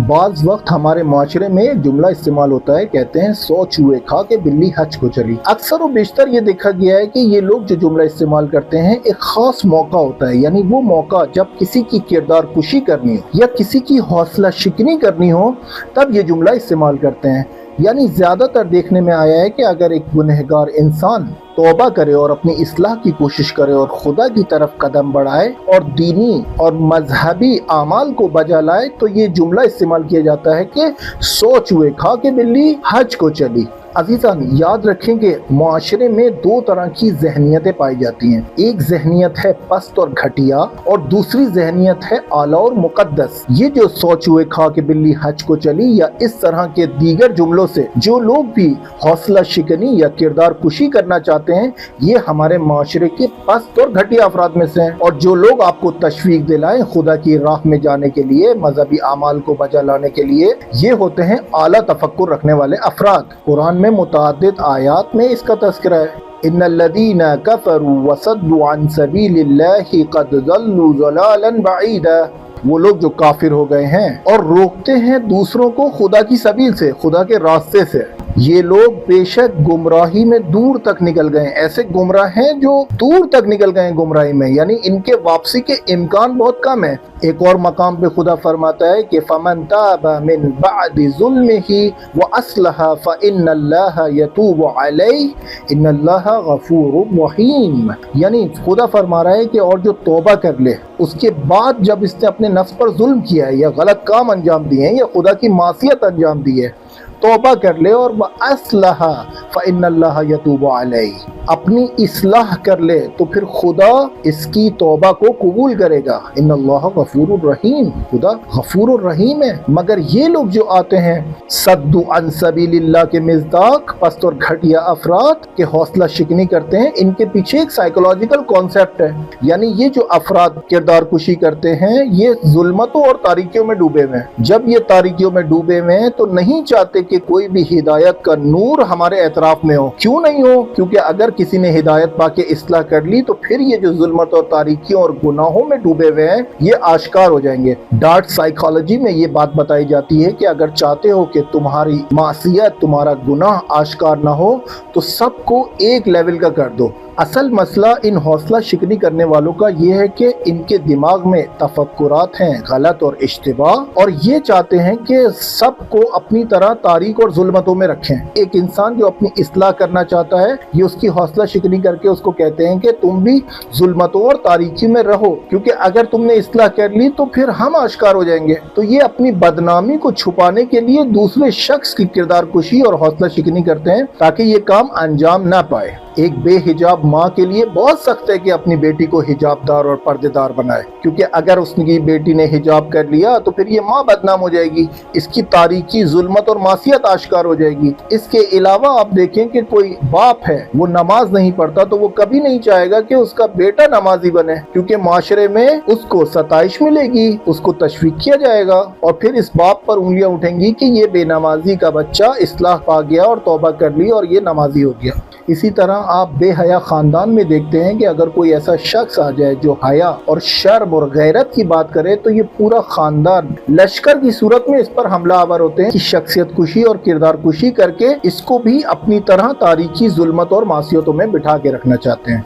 बाज़ वक्त हमारे माशरे में एक जुमला इस्तेमाल होता है, कहते हैं 100 चूहे खा के बिल्ली हज को चली। अक्सर और बेशतर ये देखा गया है कि ये लोग जो जुमला इस्तेमाल करते हैं एक खास मौका होता है, यानी वो मौका जब किसी की किरदार कुशी करनी हो या किसी की हौसला शिकनी करनी हो तब ये जुमला इस्तेमाल करते हैं। यानी ज़्यादातर देखने में आया है कि अगर एक गुनहगार इंसान तौबा करे और अपनी इस्लाह की कोशिश करे और खुदा की तरफ कदम बढ़ाए और दीनी और मजहबी आमाल को बजा लाए तो ये जुमला इस्तेमाल किया जाता है कि 100 चूहे खा के बिल्ली हज को चली। अजीज़ान, याद रखें कि माशरे में दो तरह की जहनियतें पाई जाती हैं। एक जहनियत है पस्त और घटिया और दूसरी जहनियत है आला और मुकद्दस। ये जो 100 चूहे खा के बिल्ली हज को चली या इस तरह के दीगर जुमलों से जो लोग भी हौसला शिकनी या किरदार कुशी करना चाहते हैं, ये हमारे माशरे के पस्त और घटिया अफराद में से हैं। और जो लोग आपको तशवीक दिलाएं खुदा की राह में जाने के लिए, मजहबी आमाल को बजा लाने के लिए, ये होते हैं आला तफक्कुर रखने वाले अफराद। कुरान में मुतअद्दिद आयात में इसका तज़किरा है। इन्नल्लज़ीना कफ़रू वसद्दू अन सबीलिल्लाहि क़द ज़ल्लू ज़लालन बईदा। वो लोग जो काफिर हो गए हैं और रोकते हैं दूसरों को खुदा की सबील से, खुदा के रास्ते से, ये लोग बेशक गुमराही में दूर तक निकल गए। ऐसे गुमराह हैं जो दूर तक निकल गए गुमराही में, यानी इनके वापसी के इम्कान बहुत कम है। एक और मकाम पे खुदा फरमाता है कि फमन ताबा मिन बअदि ज़ुल्मिही व अस्लहा फ़इन्नल्लाहा यतूबु अलैहि इन्नल्लाहा गफूरुर रहीम। यानी खुदा फरमा रहा है कि और जो तौबा कर ले उसके बाद जब इसने अपने नफ्स पर जुल्म किया है या गलत काम अंजाम दिए हैं या खुदा की मासियत अंजाम दी है, तौबा कर ले और अस्लहा फ़इन्नल्लाहा यतूबु अलैहि, अपनी इस्लाह कर ले तो फिर खुदा इसकी तौबा को कबूल करेगा। इन्नल्लाहा गफूरुर रहीम, खुदा गफूरुर रहीम है। मगर ये लोग जो आते हैं सद्दू अन सबीलिल्लाह के मिज़दाक, पस्त और घटिया अफराद के हौसला शिकनी करते हैं, इनके पीछे एक साइकोलॉजिकल कॉन्सेप्ट है। यानी ये जो अफराद किरदार कुशी करते हैं ये जुल्मतों और तारीकियों में डूबे हुए हैं। जब ये तारीकियों में डूबे हुए हैं तो नहीं चाहते कि कोई भी हिदायत का नूर हमारे एतराफ में हो। क्यों नहीं हो? क्योंकि अगर किसी ने हिदायत पाके इस्लाह कर ली तो फिर ये जो जुल्मत और तारीकियों और गुनाहों में डूबे हुए हैं ये आश्कार हो जाएंगे। डार्क साइकोलॉजी में ये बात बताई जाती है कि अगर चाहते हो कि तुम्हारी मासियत, तुम्हारा गुनाह आश्कार ना हो तो सबको एक लेवल का कर दो। असल मसला इन हौसला शिकनी करने वालों का ये है कि इनके दिमाग में तफक्कुरात हैं गलत और इश्तिबाह, और ये चाहते हैं कि सबको अपनी तरह तारीक और जुल्मतों में रखें। एक इंसान जो अपनी इस्लाह करना चाहता है ये उसकी हौसला शिकनी करके उसको कहते हैं कि तुम भी जुल्मतों और तारीकी में रहो, क्योंकि अगर तुमने इस्लाह कर ली तो फिर हम आश्कार हो जाएंगे। तो ये अपनी बदनामी को छुपाने के लिए दूसरे शख्स की किरदार कुशी और हौसला शिकनी करते हैं ताकि ये काम अंजाम ना पाए। एक बेहिजाब माँ के लिए बहुत सख्त है कि अपनी बेटी को हिजाबदार और पर्देदार बनाए, क्योंकि अगर उसकी बेटी ने हिजाब कर लिया तो फिर ये माँ बदनाम हो जाएगी, इसकी तारीकी, जुल्मत और मासियत आश्कार हो जाएगी। इसके अलावा आप देखें कि कोई बाप है वो नमाज नहीं पढ़ता तो वो कभी नहीं चाहेगा कि उसका बेटा नमाजी बने, क्योंकि माशरे में उसको सताइश मिलेगी, उसको तशवीक किया जाएगा और फिर इस बाप पर उंगलियां उठेंगी कि ये बेनमाजी का बच्चा इस्लाह पा गया और तौबा कर ली और ये नमाजी हो गया। इसी तरह आप बेहया खानदान में देखते हैं कि अगर कोई ऐसा शख्स आ जाए जो हया और शर्म और गैरत की बात करे तो ये पूरा खानदान लश्कर की सूरत में इस पर हमला आवर होते हैं कि शख्सियत कुशी और किरदार कुशी करके इसको भी अपनी तरह तारीकी, जुल्मत और मासियतों में बिठा के रखना चाहते हैं।